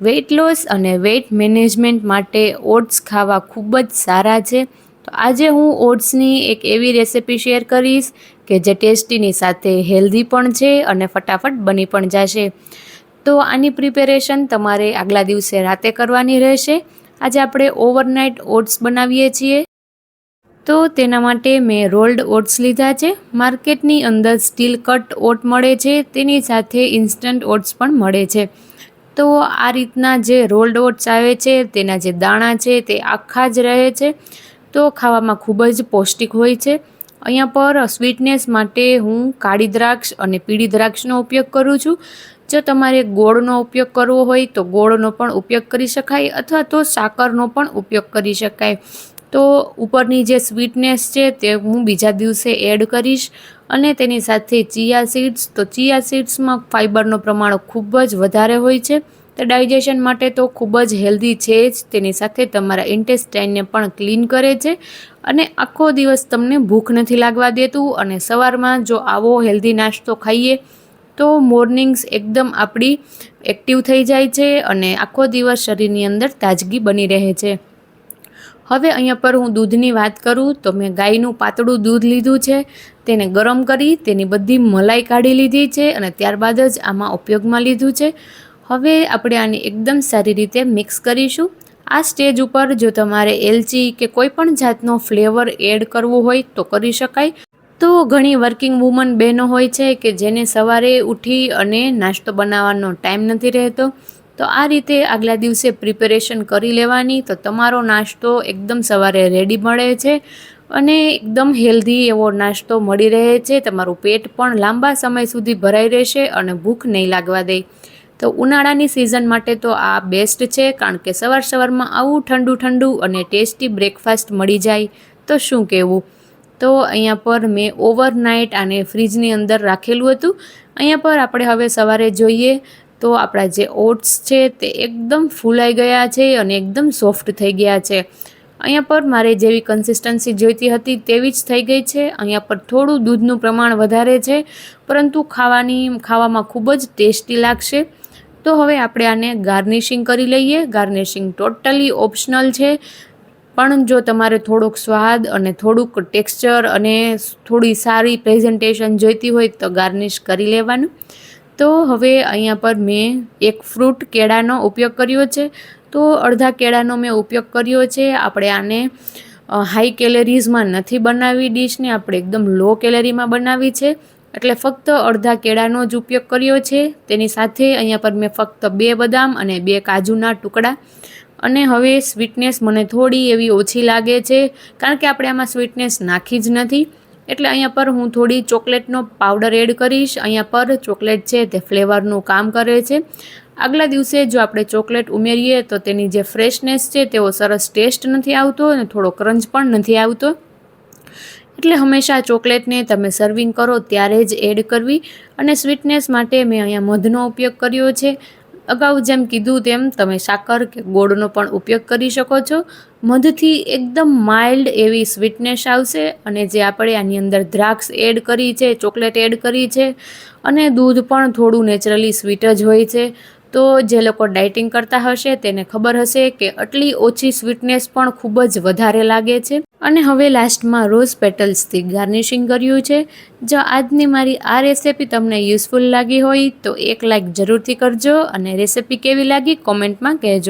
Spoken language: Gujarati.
વેઇટ લોસ અને વેઇટ મેનેજમેન્ટ માટે ઓટ્સ ખાવા ખૂબ જ સારા છે. તો આજે હું ઓટ્સની એક એવી રેસિપી શેર કરીશ કે જે ટેસ્ટીની સાથે હેલ્ધી પણ છે અને ફટાફટ બની પણ જશે. તો આની પ્રિપેરેશન તમારે આગલા દિવસે રાતે કરવાની રહેશે. આજે આપણે ઓવરનાઇટ ઓટ્સ બનાવીએ છીએ. તો તેના માટે મેં રોલ્ડ ઓટ્સ લીધા છે. માર્કેટની અંદર સ્ટીલ કટ ઓટ મળે છે, તેની સાથે ઇન્સ્ટન્ટ ઓટ્સ પણ મળે છે. તો આ રીતના જે રોલ્ડ ઓટ્સ આવે છે તેના જે દાણા છે તે આખા જ રહે છે. તો ખાવામાં ખૂબ જ પૌષ્ટિક હોય છે. અહીંયા પર સ્વીટનેસ માટે હું કાળી દ્રાક્ષ અને પીળી દ્રાક્ષનો ઉપયોગ કરું છું. જો તમારે ગોળનો ઉપયોગ કરવો હોય તો ગોળનો પણ ઉપયોગ કરી શકાય અથવા તો સાકરનો પણ ઉપયોગ કરી શકાય. તો ઉપરની જે સ્વીટનેસ છે તે હું બીજા દિવસે એડ કરીશ. અને તેની સાથે ચિયા સીડ્સ, તો ચિયા સીડ્સમાં ફાઇબરનું પ્રમાણ ખૂબ જ વધારે હોય છે. તો ડાયજેશન માટે તો ખૂબ જ હેલ્ધી છે જ. તેની સાથે તમારા ઇન્ટેસ્ટાઇનને પણ ક્લીન કરે છે અને આખો દિવસ તમને ભૂખ નથી લાગવા દેતું. અને સવારમાં જો આવો હેલ્ધી નાસ્તો ખાઈએ તો મોર્નિંગ્સ એકદમ આપણી એક્ટિવ થઈ જાય છે અને આખો દિવસ શરીરની અંદર તાજગી બની રહે છે. હવે અહીંયા પર હું દૂધની વાત કરું તો મેં ગાયનું પાતળું દૂધ લીધું છે. તેને ગરમ કરી તેની બધી મલાઈ કાઢી લીધી છે અને ત્યારબાદ જ આમાં ઉપયોગમાં લીધું છે. હવે આપણે આને એકદમ સારી રીતે મિક્સ કરીશું. આ સ્ટેજ ઉપર જો તમારે એલચી કે કોઈ પણ જાતનો ફ્લેવર એડ કરવો હોય તો કરી શકાય. તો ઘણી વર્કિંગ વુમન બહેનો હોય છે કે જેને સવારે ઉઠી અને નાસ્તો બનાવવાનો ટાઈમ નથી રહેતો. તો આ રીતે આગલા દિવસે પ્રિપેરેશન કરી લેવાની, તો તમારો નાસ્તો એકદમ સવારે રેડી મળે છે અને એકદમ હેલ્ધી એવો નાસ્તો મળી રહે છે. તમારું પેટ પણ લાંબા સમય સુધી ભરાઈ રહેશે અને ભૂખ નહીં લાગવા દે. તો ઉનાળાની સિઝન માટે તો આ બેસ્ટ છે, કારણ કે સવાર સવારમાં આવું ઠંડુ ઠંડુ અને ટેસ્ટી બ્રેકફાસ્ટ મળી જાય તો શું કહેવું. તો અહીંયા પર મેં ઓવરનાઇટ આને ફ્રીજની અંદર રાખેલું હતું. અહીંયા પર આપણે હવે સવારે જોઈએ તો આપણા જે ઓટ્સ છે તે એકદમ ફૂલાઈ ગયા છે અને એકદમ સોફ્ટ થઈ ગયા છે. અહીંયા પર મારે જેવી કન્સિસ્ટન્સી જોઈતી હતી તેવી જ થઈ ગઈ છે. અહીંયા પર થોડું દૂધનું પ્રમાણ વધારે છે, પરંતુ ખાવામાં ખૂબ જ ટેસ્ટી લાગશે. તો હવે આપણે આને ગાર્નિશિંગ કરી લઈએ. ગાર્નિશિંગ ટોટલી ઓપ્શનલ છે, પણ જો તમારે થોડોક સ્વાદ અને થોડુંક ટેક્સચર અને થોડી સારી પ્રેઝન્ટેશન જોઈતી હોય તો ગાર્નિશ કરી લેવાનું. તો હવે અહીંયા પર મેં એક ફ્રૂટ કેળાનો ઉપયોગ કર્યો છે. તો અડધા કેળાનો મેં ઉપયોગ કર્યો છે. આપણે આને હાઈ કેલેરીઝમાં નથી બનાવી ડીશને, આપણે એકદમ લો કેલેરીમાં બનાવી છે. એટલે ફક્ત અડધા કેળાનો જ ઉપયોગ કર્યો છે. તેની સાથે અહીંયા પર મેં ફક્ત 2 બદામ અને 2 કાજુના ટુકડા. અને હવે સ્વીટનેસ મને થોડી એવી ઓછી લાગે છે, કારણ કે આપણે આમાં સ્વીટનેસ નાખી જ નથી. એટલે અહીંયા પર હું થોડી ચોકલેટનો પાવડર એડ કરીશ. અહીંયા પર ચોકલેટ છે તે ફ્લેવરનું કામ કરે છે. આગલા દિવસે જો આપણે ચોકલેટ ઉમેરીએ તો તેની જે ફ્રેશનેસ છે તેવો સરસ ટેસ્ટ નથી આવતો અને થોડો ક્રંચ પણ નથી આવતો. એટલે હંમેશા ચોકલેટને તમે સર્વિંગ કરો ત્યારે જ એડ કરવી. અને સ્વીટનેસ માટે મેં અહીંયા મધનો ઉપયોગ કર્યો છે. અગાઉ જેમ કીધું તેમ તમે સાકર કે ગોળનો પણ ઉપયોગ કરી શકો છો. મધથી એકદમ માઇલ્ડ એવી સ્વીટનેસ આવશે. અને જે આપણે આની અંદર દ્રાક્ષ એડ કરી છે, ચોકલેટ એડ કરી છે અને દૂધ પણ થોડું નેચરલી સ્વીટ જ હોય છે. તો જે લોકો ડાયટિંગ કરતા હશે તેને ખબર હશે કે આટલી ઓછી સ્વીટનેસ પણ ખૂબ જ વધારે લાગે છે. અને હવે લાસ્ટમાં રોઝ પેટલ્સથી ગાર્નિશિંગ કર્યું છે. જો આજની મારી આ રેસિપી તમને યુઝફુલ લાગી હોય તો એક લાઇક જરૂરથી કરજો અને રેસિપી કેવી લાગી કોમેન્ટમાં કહેજો.